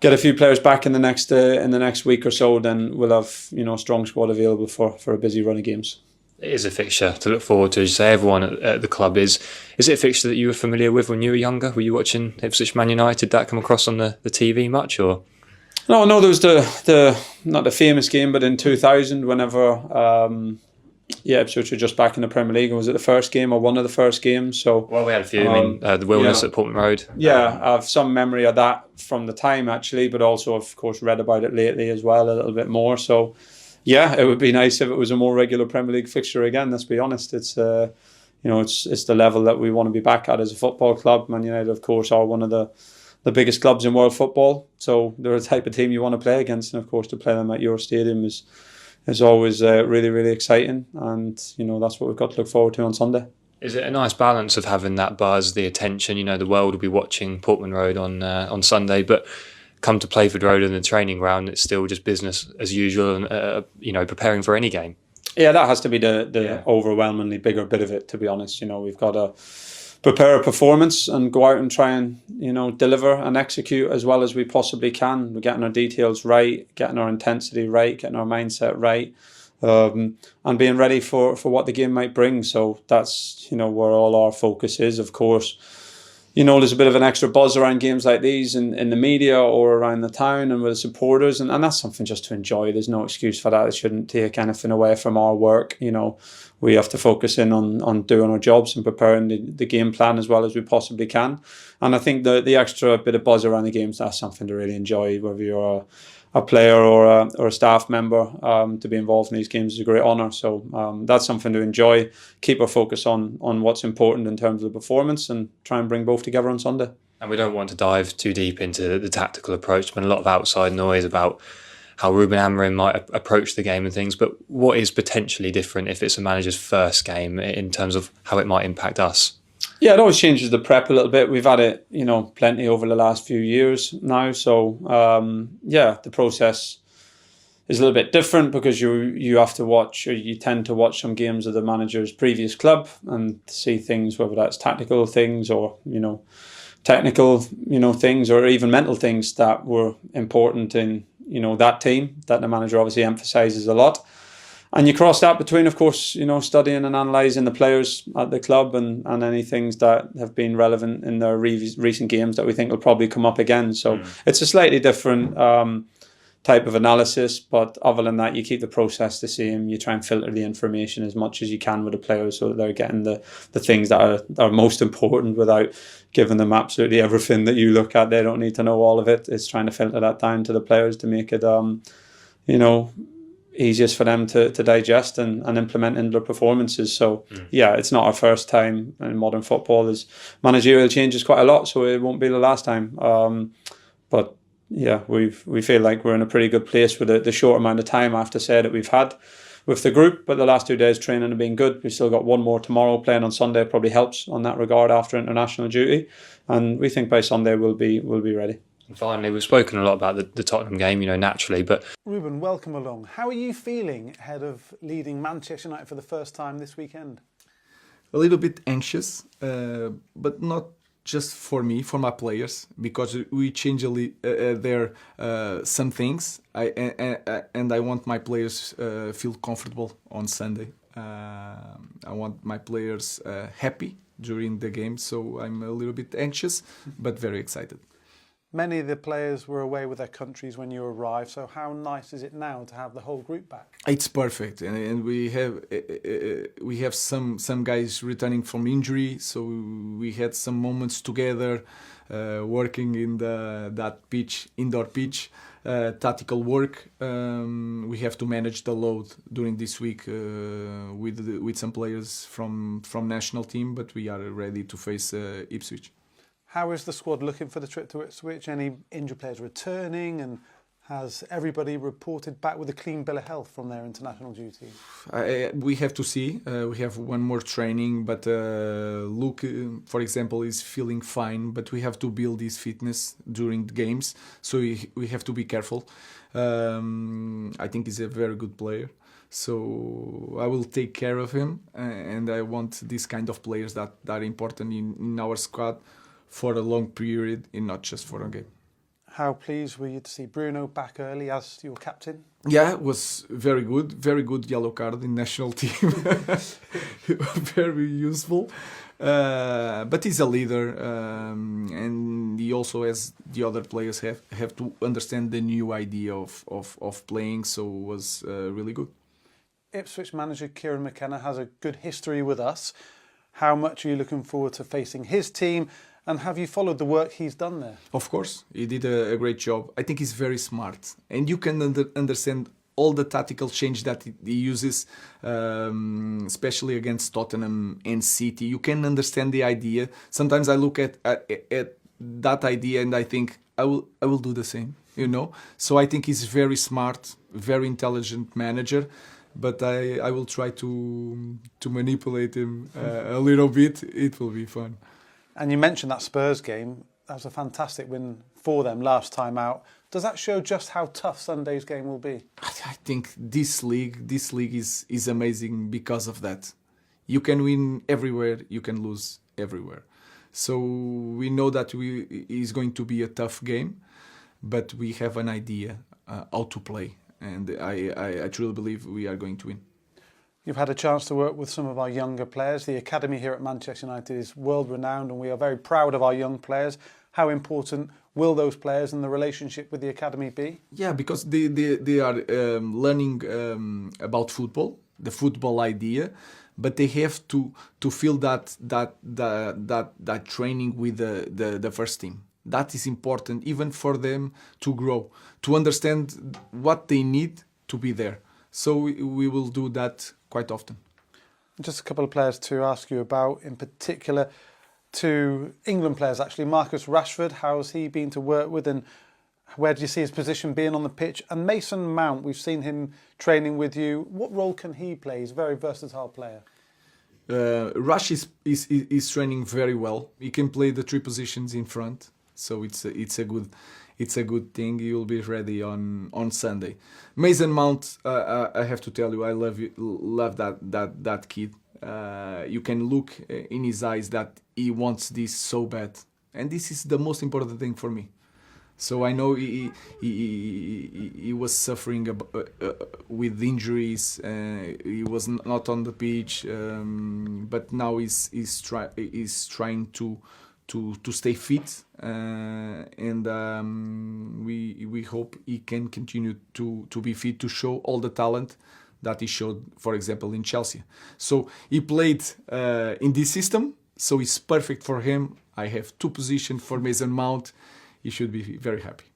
get a few players back in the next week or so, then we'll have a strong squad available for a busy run of games. It is a fixture to look forward to. As you say, everyone at the club is. Is it a fixture that you were familiar with when you were younger? Were you watching Ipswich Man United? Did that come across on the TV much, or? No, there was the not the famous game, but in 2000, whenever Ipswich were just back in the Premier League, and was it the first game or one of the first games? So we had a few. The Wilderness at Portman Road. Yeah, I have some memory of that from the time actually, but also of course read about it lately as well a little bit more. So yeah, it would be nice if it was a more regular Premier League fixture again. Let's be honest. It's it's the level that we want to be back at as a football club. Man United, of course, are one of the biggest clubs in world football. So they're the type of team you want to play against, and of course to play them at your stadium is always really, really exciting. And that's what we've got to look forward to on Sunday. Is it a nice balance of having that buzz, the attention? The world will be watching Portman Road on Sunday, but come to Playford Road and the training ground, it's still just business as usual, and preparing for any game. Yeah, that has to be the overwhelmingly bigger bit of it. To be honest, we've got to prepare a performance and go out and try and deliver and execute as well as we possibly can. We're getting our details right, getting our intensity right, getting our mindset right, and being ready for what the game might bring. So that's where all our focus is. Of course, there's a bit of an extra buzz around games like these in the media or around the town and with the supporters, and that's something just to enjoy. There's no excuse for that. It shouldn't take anything away from our work. We have to focus in on doing our jobs and preparing the game plan as well as we possibly can. And I think the extra bit of buzz around the games, that's something to really enjoy, whether you're a player or a staff member. To be involved in these games is a great honour. So that's something to enjoy. Keep our focus on what's important in terms of the performance and try and bring both together on Sunday. And we don't want to dive too deep into the tactical approach. There's been a lot of outside noise about how Ruben Amorim might approach the game and things, but what is potentially different if it's a manager's first game in terms of how it might impact us? Yeah, it always changes the prep a little bit. We've had it, plenty over the last few years now. So, the process is a little bit different because you have to watch, or you tend to watch some games of the manager's previous club and see things, whether that's tactical things or, technical, things or even mental things that were important in, that team that the manager obviously emphasises a lot. And you cross that between, of course, studying and analysing the players at the club and any things that have been relevant in their recent games that we think will probably come up again. So it's a slightly different type of analysis. But other than that, you keep the process the same. You try and filter the information as much as you can with the players so that they're getting the things that are most important without giving them absolutely everything that you look at. They don't need to know all of it. It's trying to filter that down to the players to make it, easiest for them to digest and implement in their performances. So it's not our first time in modern football. There's managerial changes quite a lot, so it won't be the last time. But we feel like we're in a pretty good place with the short amount of time, I have to say, that we've had with the group. But the last 2 days training have been good. We've still got one more tomorrow. Playing on Sunday probably helps on that regard after international duty, and we think by Sunday we'll be ready. And finally, we've spoken a lot about the Tottenham game, naturally, but... Ruben, welcome along. How are you feeling ahead of leading Manchester United for the first time this weekend? A little bit anxious, but not just for me, for my players, because we change there some things. I want my players feel comfortable on Sunday. I want my players happy during the game, so I'm a little bit anxious, but very excited. Many of the players were away with their countries when you arrived, so how nice is it now to have the whole group back? It's perfect, and we have some guys returning from injury, so we had some moments together, working in that indoor pitch, tactical work. We have to manage the load during this week with some players from national team, but we are ready to face Ipswich. How is the squad looking for the trip to Ipswich? Any injured players returning, and has everybody reported back with a clean bill of health from their international duties? We have to see. We have one more training, but Luke, for example, is feeling fine, but we have to build his fitness during the games, so we have to be careful. I think he's a very good player, so I will take care of him, and I want this kind of players that are important in our squad for a long period and not just for a game. How pleased were you to see Bruno back early as your captain? Yeah, it was very good yellow card in national team. Very useful. But he's a leader, and he also, as the other players, have to understand the new idea of playing, so it was really good. Ipswich manager Kieran McKenna has a good history with us. How much are you looking forward to facing his team, and have you followed the work he's done there? Of course, he did a great job. I think he's very smart, and you can understand all the tactical change that he uses, especially against Tottenham and City. You can understand the idea. Sometimes I look at that idea and I think I will do the same, you know. So I think he's very smart, very intelligent manager. But I will try to manipulate him a little bit. It will be fun. And you mentioned that Spurs game. That was a fantastic win for them last time out. Does that show just how tough Sunday's game will be? I think this league is amazing because of that. You can win everywhere, you can lose everywhere. So we know that it's going to be a tough game, but we have an idea how to play. And I truly believe we are going to win. You've had a chance to work with some of our younger players. The academy here at Manchester United is world renowned, and we are very proud of our young players. How important will those players and the relationship with the academy be? Yeah, because they are learning about football, the football idea, but they have to feel that training with the first team. That is important even for them to grow, to understand what they need to be there. So we will do that quite often. Just a couple of players to ask you about, in particular two England players actually. Marcus Rashford, how's he been to work with, and where do you see his position being on the pitch? And Mason Mount, we've seen him training with you. What role can he play? He's a very versatile player. Rush is training very well. He can play the three positions in front. So it's a good thing. He will be ready on Sunday. Mason Mount, I have to tell you, I love that kid. You can look in his eyes that he wants this so bad, and this is the most important thing for me. So I know he was suffering with injuries. He was not on the pitch, but now he's trying to stay fit, and we hope he can continue to be fit, to show all the talent that he showed, for example, in Chelsea. So he played in this system, so it's perfect for him. I have two positions for Mason Mount. He should be very happy.